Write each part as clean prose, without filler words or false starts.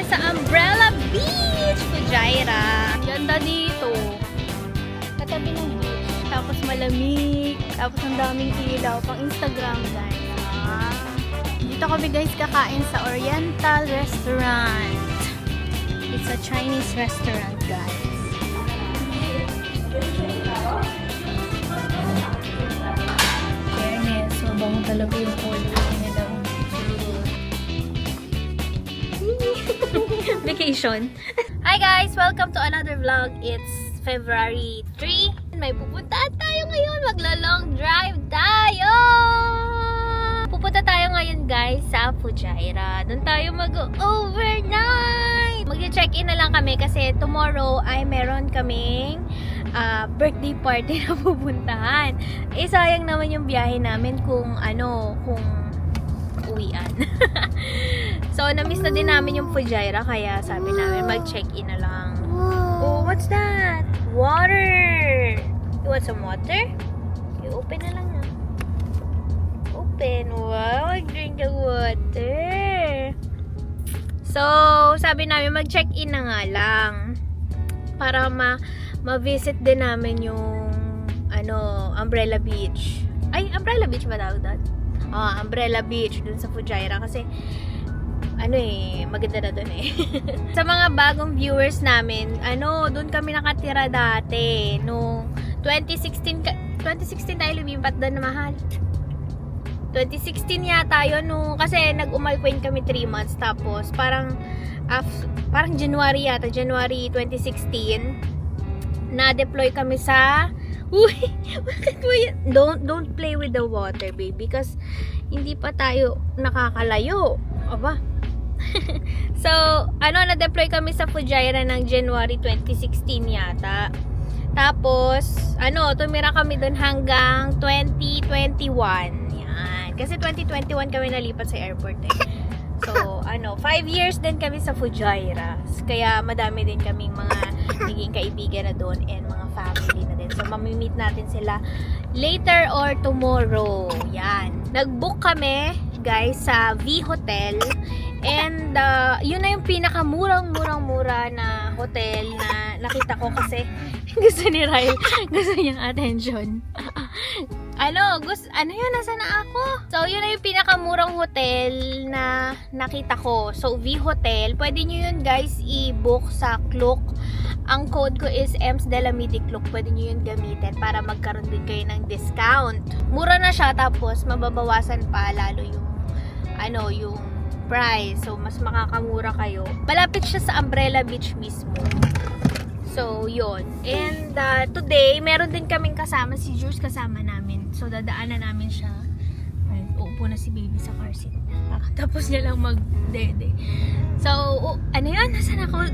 sa Umbrella Beach, Fujairah. Ganda dito. Katabi ng beach. Tapos malamig. Tapos ang daming ilaw. Pang Instagram, guys. Dito kami, guys, kakain sa Oriental Restaurant. It's a Chinese restaurant, guys. Fairness. Mabango talaga yung quality nila. Vacation. Hi guys! Welcome to another vlog. It's February 3. May pupuntahan tayo ngayon. Maglo-long drive tayo! Pupunta tayo ngayon, guys, sa Fujairah. Doon tayo mag-overnight! Mag-check-in na lang kami kasi tomorrow ay meron kaming birthday party na pupuntahan. Eh, sayang naman yung biyahe namin kung uwian. So, na-miss na din namin yung Fujairah kaya sabi namin mag-check-in na lang. Oh, what's that? Water! You want some water? Okay, open na lang na. Open. Wow, mag-drink ng water. So, sabi namin mag-check-in na nga lang. Para ma-visit din namin yung Umbrella Beach. Ay, Umbrella Beach ba tawag doon? Umbrella Beach dun sa Fujairah kasi maganda na dun eh. Sa mga bagong viewers namin, dun kami nakatira dati nung 2016 tayo lumipat doon na mahal. 2016 yata yun kasi nag-umalquain kami 3 months tapos parang January 2016 na-deploy kami sa bakit mo yan? Don't play with the water, baby, because hindi pa tayo nakakalayo. Aba. So, na-deploy kami sa Fujairah ng January 2016 yata. Tapos, tumira kami doon hanggang 2021. Yan. Kasi 2021 kami nalipat sa airport eh. So, 5 years din kami sa Fujairah. Kaya madami din kaming mga naging kaibigan na doon and mga family na din. So, mamimit natin sila later or tomorrow. Yan. Nag-book kami, guys, sa V Hotel. And, yun na yung pinakamurang-murang-mura na hotel na nakita ko kasi gusto ni Ryle. Gusto niyang attention. Yun, nasa na ako? So, yun na yung pinakamurang hotel na nakita ko. So, V Hotel. Pwede nyo yun, guys, i-book sa Klook. Ang code ko is EMS Delamidi Klook. Pwede nyo yun gamitin para magkaroon din kayo ng discount. Mura na siya, tapos mababawasan pa lalo yung price. So, mas makakamura kayo. Malapit siya sa Umbrella Beach mismo. So, yun. And, today, meron din kaming kasama. Si Jules kasama namin. So, dadaanan namin siya. Ay, uupo na si baby sa car seat. Tapos niya lang mag-dede. So, yun? Nasaan ako?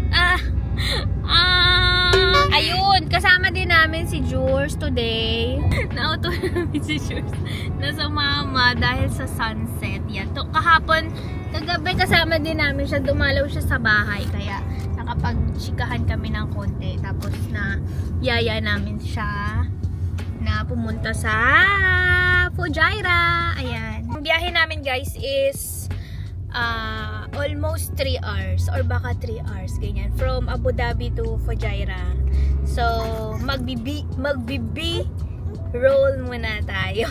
Ayun! Kasama din namin si Jules today. Nauto namin si Jules na sumama dahil sa sunset. Yan. Kagabi kasama din namin siya. Dumalaw siya sa bahay. Kaya, nakapag-chikahan kami ng konti. Tapos na yaya namin siya na pumunta sa Fujairah. Ayan. Ang biyahe namin, guys, is almost 3 hours or baka 3 hours, ganyan. From Abu Dhabi to Fujairah. So, magbibi roll muna tayo.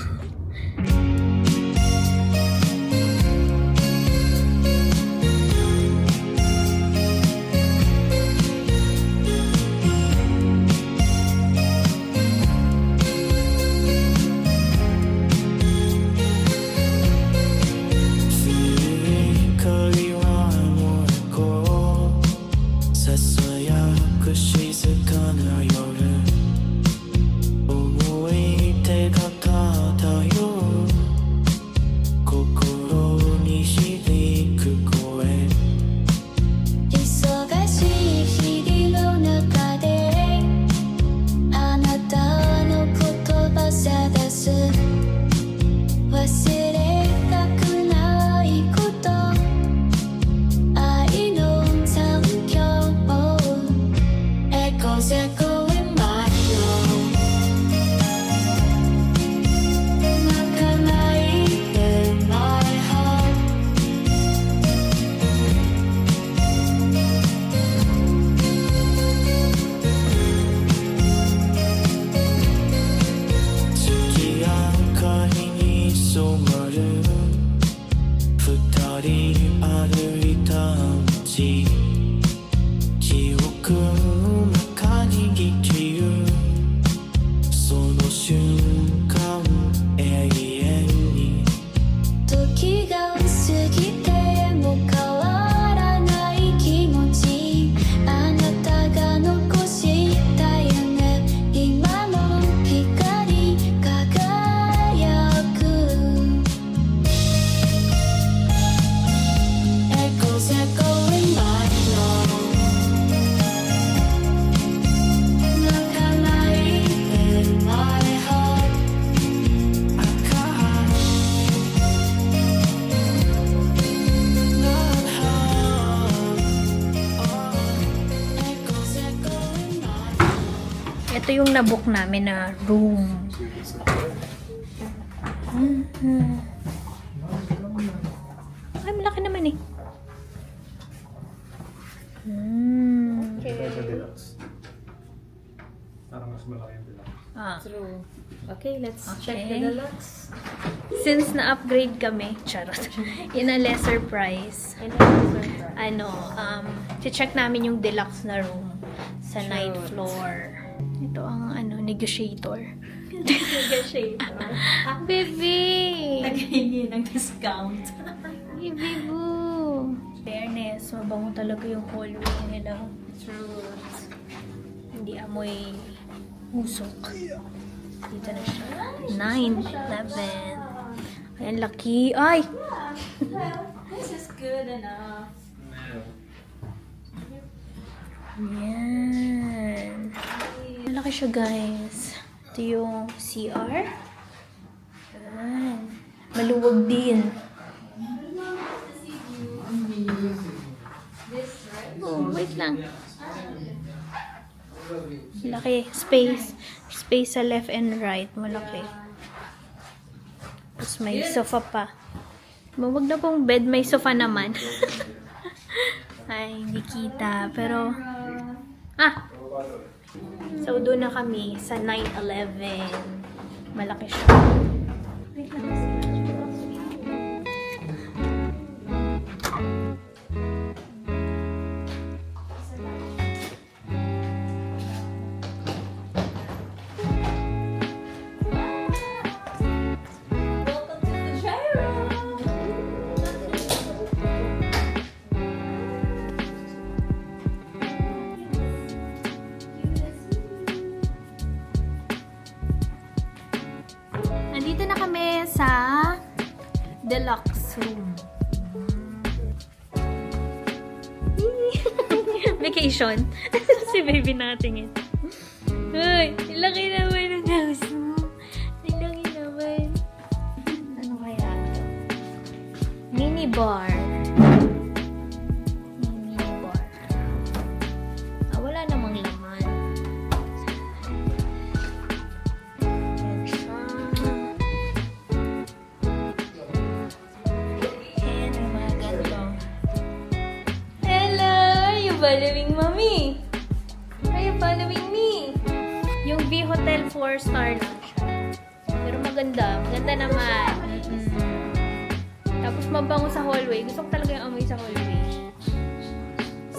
Ito yung nabook namin na room. Ay, malaki naman eh. Ito sa deluxe. Parang mas malaki yung deluxe. True. Okay, let's check Okay. the deluxe. Since na-upgrade kami, charot, in a lesser price, check namin yung deluxe na room sa ninth floor. Ito ang negotiator. Negotiator. Baby! Naghingi ng discount. Baby boo! Fairness, mabango talaga yung hallway nila. True. Hindi amoy usok. Dito na siya. 9, 11. Ayan, laki. Ay! This is good enough. Ayan. Malaki siya, guys. Ito yung CR. Ayan. Maluwag din. Oh, wait lang. Laki. Space. Space sa left and right. Malaki. Tapos may sofa pa. Mawag na pong bed. May sofa naman. Ay, hindi kita. Pero, so doon na kami sa 9-11. Malaki siya. Wait lang. Welcome to the gyro. Nandito na kami sa deluxe room. Vacation. Si baby natingin. Uy, ilaki naman ang house mo. Ilaki naman. Ano kaya ito? Mini bar. Mini bar. Wala namang laman. Yan siya. Ayan, may mga ganito. Hello! Are you following mommy? Are you following me? Yung V Hotel 4-star lang siya. Pero maganda. Maganda naman. Tapos mabango sa hallway. Gusto ko talaga yung amoy sa hallway.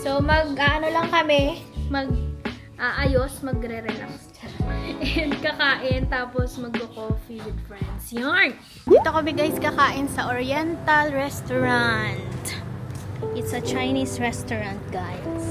So, lang kami. Aayos, magre-relax. And kakain, tapos magko-coffee with friends. Yarn! Dito kami guys kakain sa Oriental Restaurant. It's a Chinese restaurant, guys.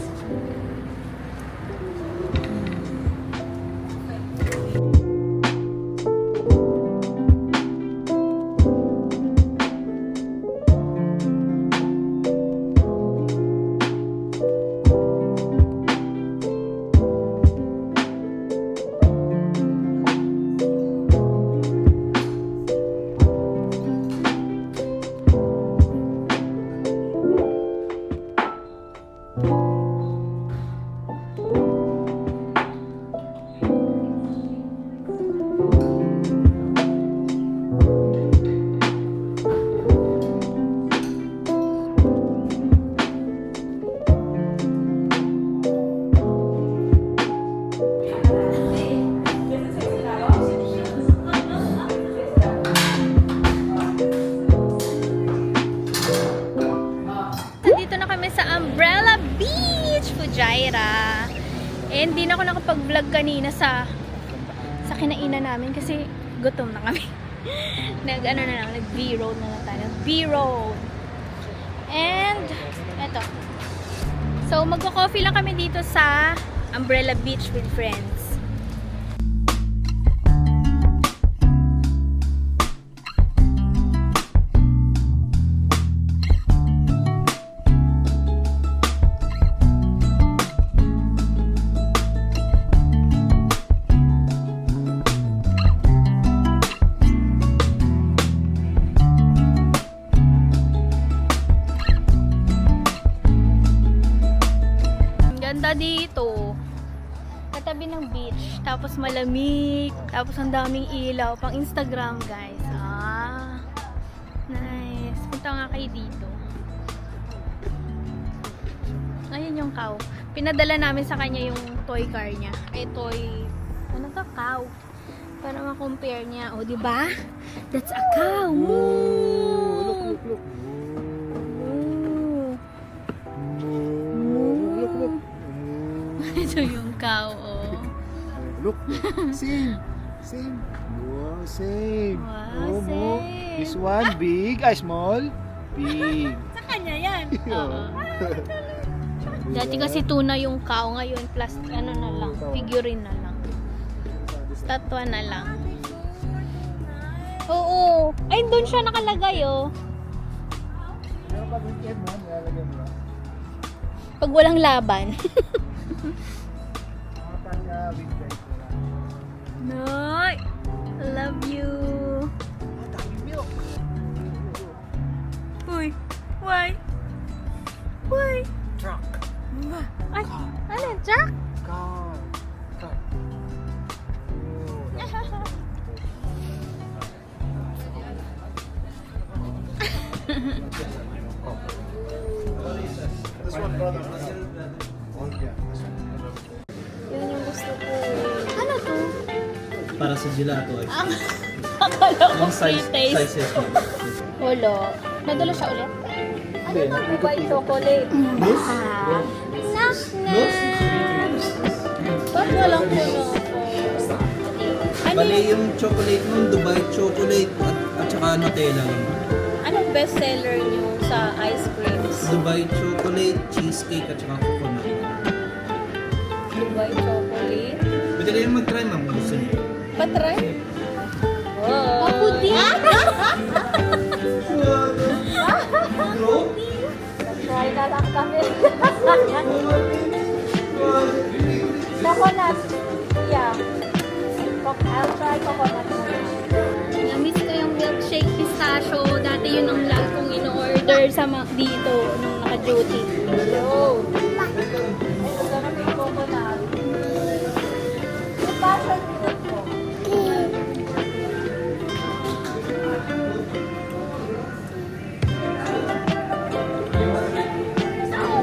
Nandito na kami sa Umbrella Beach, Fujairah. And hindi na ako nakapag-vlog kanina sa kinainan namin kasi gutom na kami. Nag-B-road na lang tayo. Nag-B-road. And, eto. So, magko-coffee lang kami dito sa Umbrella Beach with friends. Ang ganda dito. At tabi ng beach. Tapos malamig. Tapos ang daming ilaw. Pang Instagram, guys. Nice. Punta nga kayo dito. Ayun yung cow. Pinadala namin sa kanya yung toy car niya. Ano to? Cow. Para ma-compare niya. O, diba? That's a cow. Moo! Look. Moo! Ito yung cow, oh. Look. Same. Wow, same. Wow, Mo. same. This one, big. Small. Big. Sa kanya yan. Oo. Dati kasi tuna yung cow, ngayon plus ano na lang, figurine na lang. Statwa na lang. Oo. Ay, doon siya nakalagay, oh. Pero pag weekend mo, nilalagyan mo lang. Pag walang laban. Mga pagka weekdays mo lang. Noy! I love you. Dami milk. Uy. Why? Truck. Ay, ano? Jack? Car. This one, brother. Oh, yeah. Yun yung gusto ko. Ano to? Para sa gelato ay Akala ko yung taste. sizes mo. Wala. Nadala siya ulit? Ano na po ba yung chocolate? Loose? Nak na! Ba't walang puno ako? Ano Bali yung, yung chocolate nun, Dubai chocolate at saka Nutella lang. Anong best seller niyo sa ice creams? Dubai chocolate, cheesecake at saka coconut. Dubai chocolate. Pwede kayo mag-try ma'am kung gusto niyo. Patry? Wow. ako din! Try na lang kami. Coconut. Yeah. I'll try coconut. Namiss ko yung milkshake pistachio. Dati yun ang lagi kong in-order sa dito nung naka-duty. Yo. Ito na kami yung coconut. Yung passion fruit ko.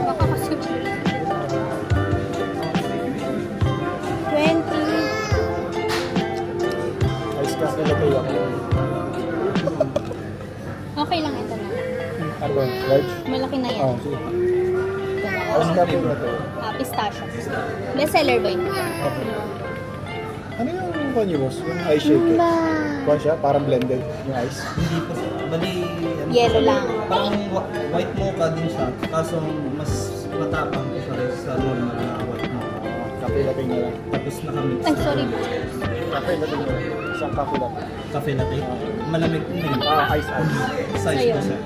Baka kasi 20. Ice coffee na kayo ako. Okay lang ito na. Ano ba? Large? Malaki na yan. Oh, sige. Ice coffee na to. Pistachio. Best seller ba yun? Ano yung kanya boss? Yung ice shake? Kuha siya? Parang blended yung ice. Hindi po. Bali, ano, Yellow lang. parang white mocha din siya. Kaso mas matapang ko siya sa normal na white mocha. Cafe latte na lang. Tapos nakamix. Ay, sorry. Cafe latte na lang. Isang cafe latte. Cafe latte. Malamig din. Ice. Size ko siya.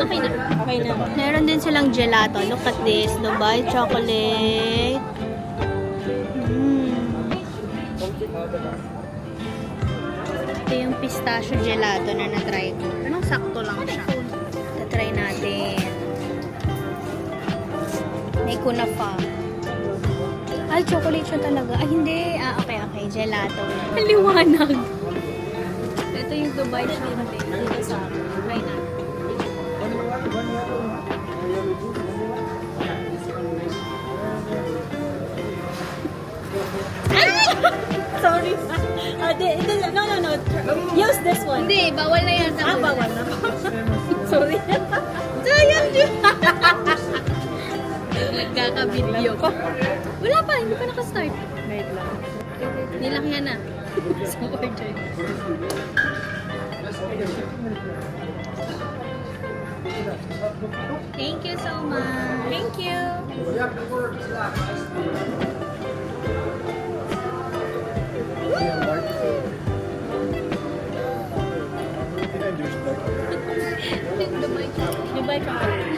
Okay na. Okay na. Meron din silang gelato. Look at this. Dubai chocolate. Ito yung pistachio gelato na na-try ko. Anong sakto lang siya. Na-try natin. May kunafa. Ay, chocolate siya talaga. Ay, hindi. Okay. Gelato. Ang liwanag. Ito yung Dubai chocolate. Dito sa akin. Try natin. Sorry. No. Use this one. Hindi, bawal na yan. Bawal na. Sorry. Sayang yun. Nagkaka-video ko. Wala pa, hindi pa nakastart. Wait lang. Nilang yan na. So, order. Thank you so much. Thank you. Dubai chocolate.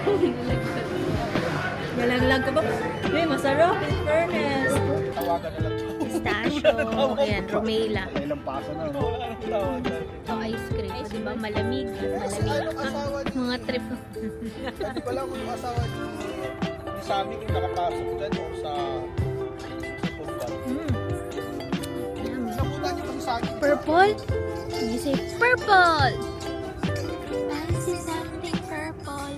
Nalaglag ka ba? Uy, masarap. In fairness. Tawagan na lang. Pistachio. Ayan, Romela. Ilang paso na. Ito, ice cream. O, diba, malamig. Mga trip. Hindi pala kung yung asawa niyo. Sa amin yung nakapasok dyan o sa football. Purple? Can you say purple? I see something purple.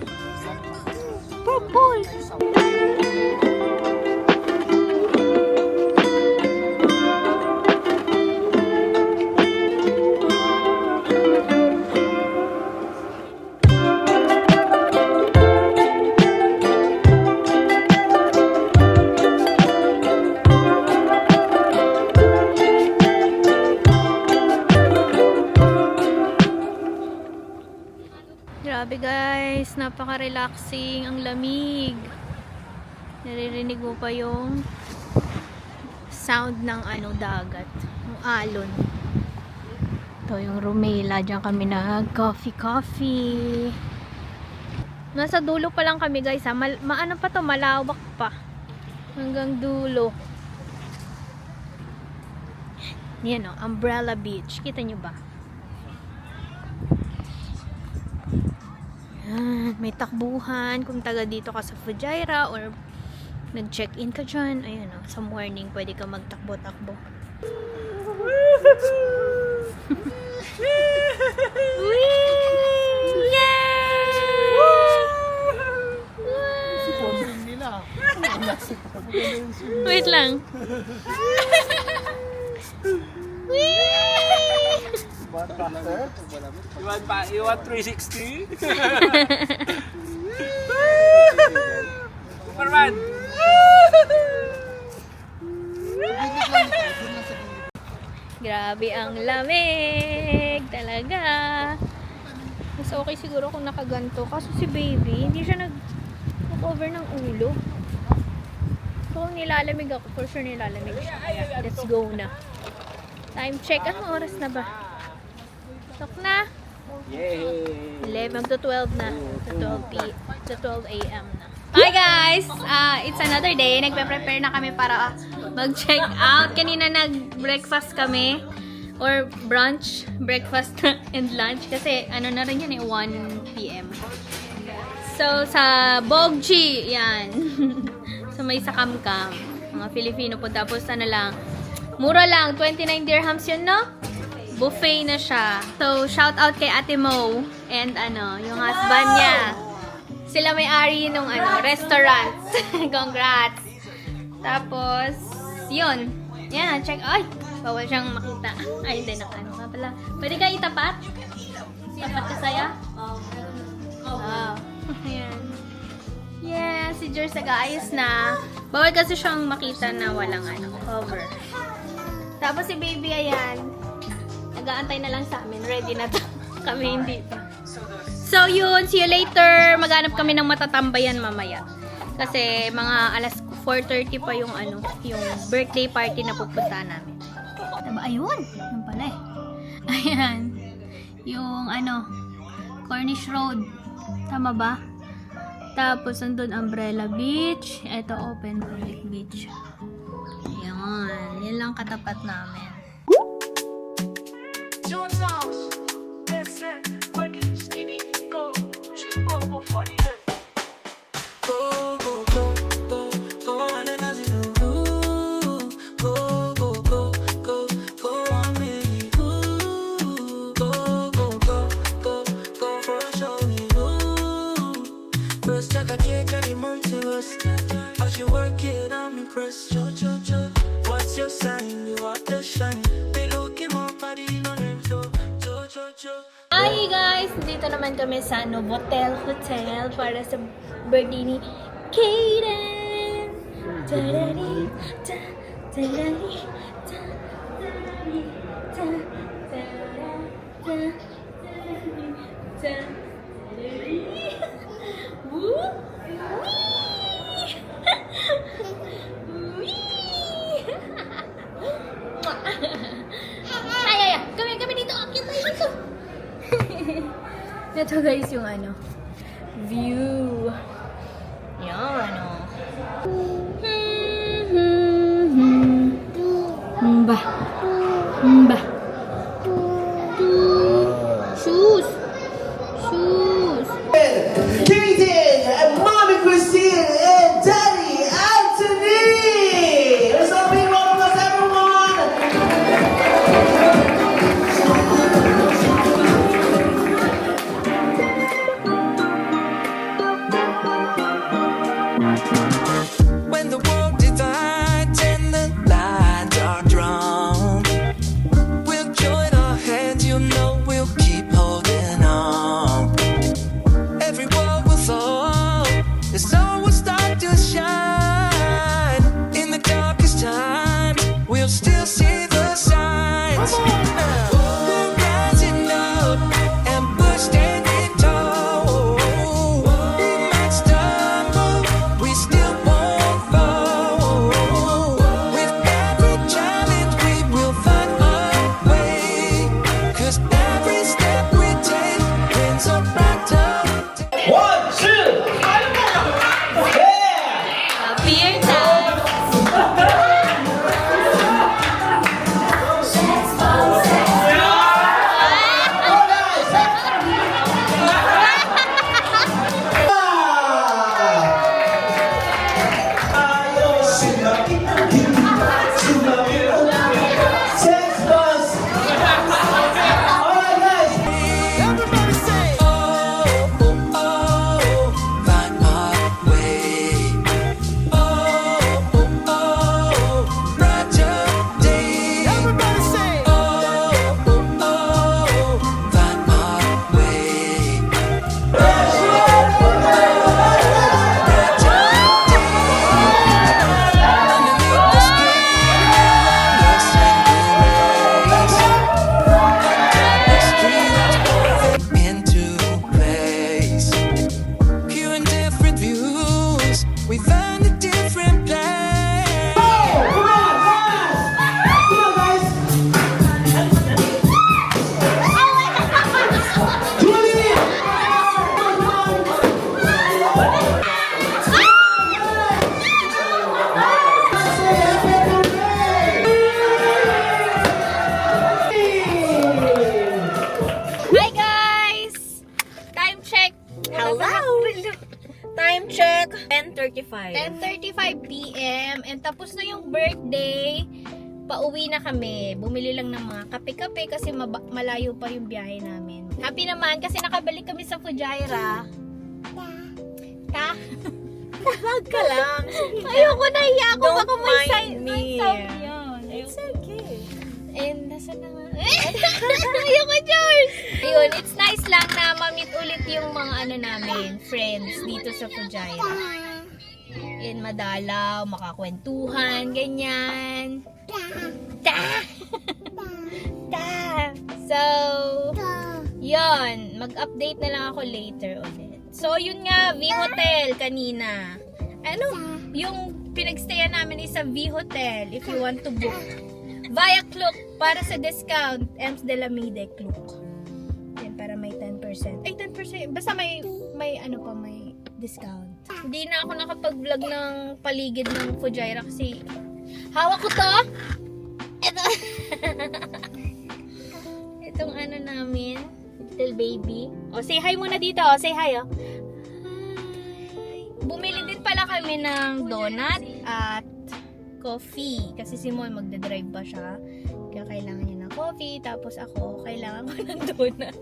Purple! Grabe guys, napaka-relaxing, ang lamig. Naririnig mo pa yung sound ng dagat, ng alon. Ito yung Rumela, diyan kami nag-coffee. Nasa dulo pa lang kami guys ha, maano pa to, malawak pa. Hanggang dulo. Yan o, Umbrella Beach, kita nyo ba? May takbuhan kung taga dito ka sa Fujairah or nag-check-in ka dyan. Ayan o, sa morning pwede ka magtakbo-takbo. Wait lang. You want 360? Superman! Grabe ang lamig talaga. Mas okay siguro kung nakaganto. Kaso si baby, hindi siya nag-cover ng ulo. So, kung nilalamig ako, for sure nilalamig siya. Let's go na. Time check. Anong oras na ba? Tok na. Yay! 11 to 12 na. To 12 a.m. na. Hi guys! It's another day. Nagpe-prepare na kami para mag-check out. Kanina nag-breakfast kami. Or brunch, breakfast and lunch. Kasi ano na rin yan 1 p.m. So, sa Bogji, yan. So, may sa Kamkam. Mga Filipino po. Tapos, lang. Mura lang. 29 dirhams yun, no? Buffet na siya. So, shout out kay Ate Mo and yung husband niya. Sila may-ari nung restaurant. Congrats. Tapos, yun. Yan, check. Ay, bawal siyang makita. Ay, hindi na nga pala. Pwede ka itapat? Tapat ka saya? Wow. Ayan. Yeah, si Jers nag-aayos na. Bawal kasi siyang makita na walang cover. Tapos si baby, ayan. Nag-aantay na lang sa amin. Ready na to. Kami hindi pa. So yun, see you later. Maghanap kami ng matatambayan mamaya. Kasi mga alas 4:30 pa yung yung birthday party na pupunta namin. Diba? Ayun. Yun pala eh. Ayan. Yung Cornish Road. Tama ba? Tapos nandun Umbrella Beach. Ito Open Public Beach. Ayan. Yan lang katapat namin. What's your sign? You are the shine. They looking more body on them. Hi guys! Dito naman kami sa Novotel Hotel para sa birthday ni Kaden! Tadari, ta, tadari, ta, tadari, ta, tadara, ta, tadari, ta, tadari. Woo! Wee! Ay, kami dito. Akit tayo dito. Ito guys yung view. Yan Mba. Shoes. Kaden and Mommy Christine and Daddy Anthony! Let's all be welcome, everyone! When the world divides and the lines are drawn, we'll join our hands, you know we'll keep holding on. Every wall will fall, the sun will start to shine. In the darkest times, we'll still see the signs. We're rising up and we're standing tall. We might stumble, we still won't fall. With every challenge, we will find our way. 'Cause every step we take brings a brighter day. Beer time! Everybody say, oh, oh, oh, find my way. Oh, oh, oh, brighter day. Everybody say, oh, oh, oh, find my way. Brighter day. Underneath the skin, the into place. Hearing different views, we find a different place. Hi guys! Time check! Hello! Time check, 10:35. 10:35 p.m. and tapos na yung birthday. Pauwi na kami. Bumili lang ng mga kape-kape kasi malayo pa yung biyahe namin. Happy naman kasi nakabalik kami sa Fujairah. Ta? Vlog ka lang. Ayoko, nahiya ako. Don't Baka may mind sign me. yun. It's okay. And nasa na nga? Ayoko, George! Ayun, it's nice lang na ma-meet ulit yung mga namin, friends dito sa Fujairah. And madalaw, makakwentuhan, ganyan. Ta! Ta! So, yun. Mag-update na lang ako later ulit. So, yun nga, V Hotel kanina. Ano? Yung pinagstayan namin is sa V Hotel if you want to book. Via Klook para sa discount. Ems de la Mide Klook. Yan, para may 10%. Ay, 10%. Basta may discount. Hindi na ako nakapag-vlog ng paligid ng Fujairah kasi hawak ko to. Ito. Itong ano namin. Little baby. O, say hi muna dito. O, say hi, o. Hi. Bumili din pala kami ng donut at coffee. Kasi si Moy magdadrive pa siya. Kaya kailangan niya ng coffee. Tapos ako, kailangan ko ng donut.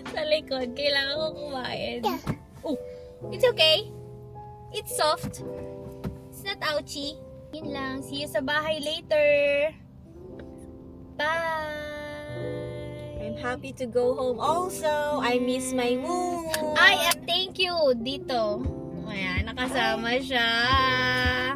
Sa likod, kailangan ko kumain. Oh, it's okay. It's soft. It's not ouchy. Yun lang. See you sa bahay later. Bye! I'm happy to go home also. I miss my moon. Ay, at thank you dito. Ayan, nakasama siya.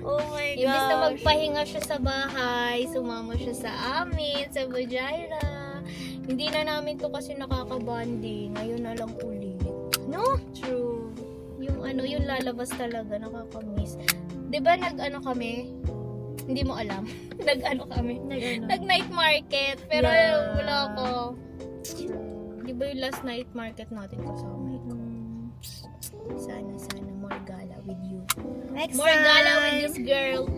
Oh my gosh. Imbis na magpahinga siya sa bahay, sumama siya sa amin, sa Fujairah. Hindi na namin to kasi nakakabanding. Ngayon na lang ulit. No? True. Yung yung lalabas talaga, nakakamiss. Diba kami? Hindi mo alam. Kami. Nag-night market. Pero wala ko. Di ba yung last night market natin kasama ko? Sana more gala with you. Next More gala time. with this girl.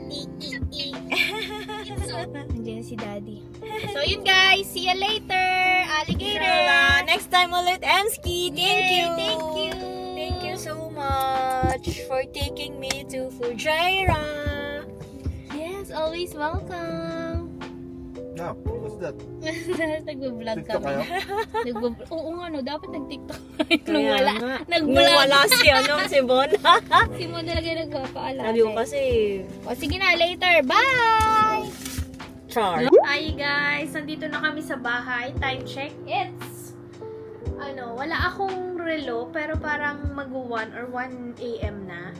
Andiyan si daddy. So yun guys, see you later. Alligator. Inshallah. Next time ulit, Emski. Thank Yay, you. Thank you. Thank you so much for taking me to Fujairah. Yes, always welcome. No, what's that? Nagbo-vlog TikTok kami. kayo? Oo nga, no, dapat nag-TikTok nung wala. Nung Nag-vlog. wala si Bon. Si Mo talaga yung nagpapaalala. Sabi ko kasi, O sige na, later. Bye! char. Hi guys! Nandito na kami sa bahay. Time check. It's, wala akong relo, pero parang mag-1 or 1 a.m. na.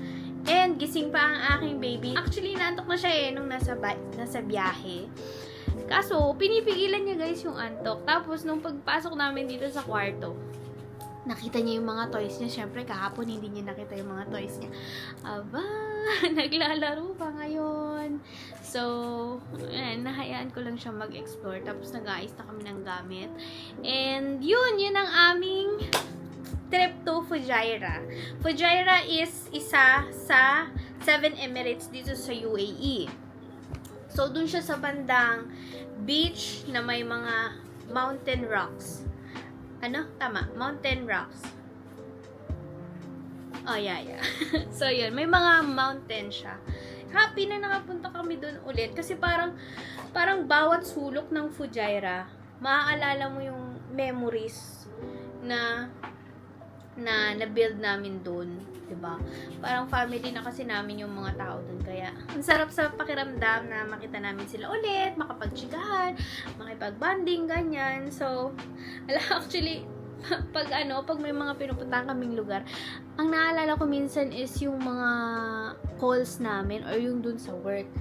And gising pa ang aking baby. Actually, naantok na siya nung nasa biyahe. Kaso, pinipigilan niya guys yung antok. Tapos, nung pagpasok namin dito sa kwarto, nakita niya yung mga toys niya. Siyempre, kahapon hindi niya nakita yung mga toys niya. Aba, naglalaro pa ngayon. So, nahayaan ko lang siya mag-explore. Tapos, nag-aayos na kami ng gamit. And, yun ang aming trip to Fujairah. Fujairah is isa sa 7 Emirates dito sa UAE. So, dun siya sa bandang beach na may mga mountain rocks. Tama. Mountain rocks. Oh, yeah. So, yun. May mga mountain siya. Happy na nakapunta kami dun ulit. Kasi parang bawat sulok ng Fujairah, maaalala mo yung memories na na-build namin dun. Diba? Parang family na kasi namin yung mga tao dun. Kaya, ang sarap sa pakiramdam na makita namin sila ulit, makapagtsigahan, makipag-bonding, ganyan. So, actually, pag may mga pinupuntahan kaming lugar, ang naalala ko minsan is yung mga calls namin or yung dun sa work.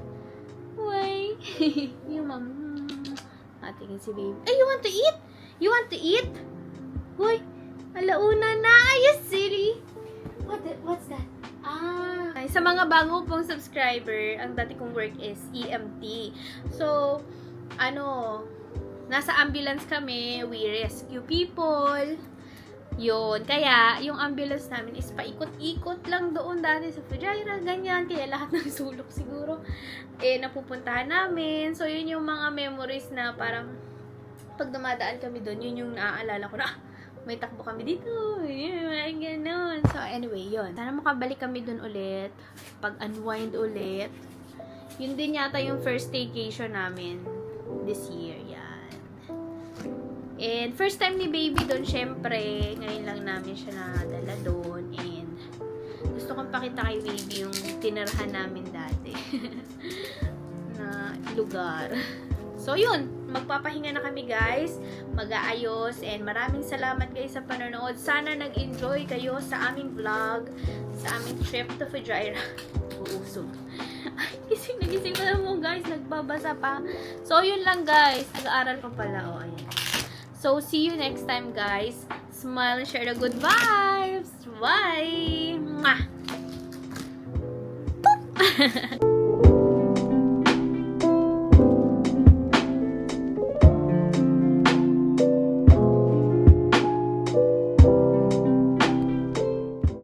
Uy, yung mom, tingin si baby. Hey, you want to eat? You want to eat? Uy, alauna na. Are you silly? What's that? Sa mga bago pong subscriber, ang dati kong work is EMT. So, nasa ambulance kami, we rescue people. Yun. Kaya, yung ambulance namin is paikot-ikot lang doon dati sa Fujairah, ganyan. Kaya lahat ng sulok siguro, napupuntahan namin. So, yun yung mga memories na parang, pag dumadaan kami doon, yun yung naaalala ko na, may takbo kami dito. Yun, ganun. So, anyway, yun. Sana makabalik kami dun ulit. Pag-unwind ulit. Yun din yata yung first staycation namin this year. Yan. And first time ni baby dun, syempre, ngayon lang namin siya nadala dun. And gusto kong pakita kay baby yung tinirahan namin dati. Na lugar. So, yun. Magpapahinga na kami, guys. Mag-aayos. And maraming salamat, guys, sa panonood. Sana nag-enjoy kayo sa aming vlog. Sa aming trip to Fujairah. Uusog. Ay, gising na mo, guys. Nagbabasa pa. So, yun lang, guys. Nag-aaral pa pala. O, ayan. So, see you next time, guys. Smile and share the good vibes. Bye! Mwah! Boop!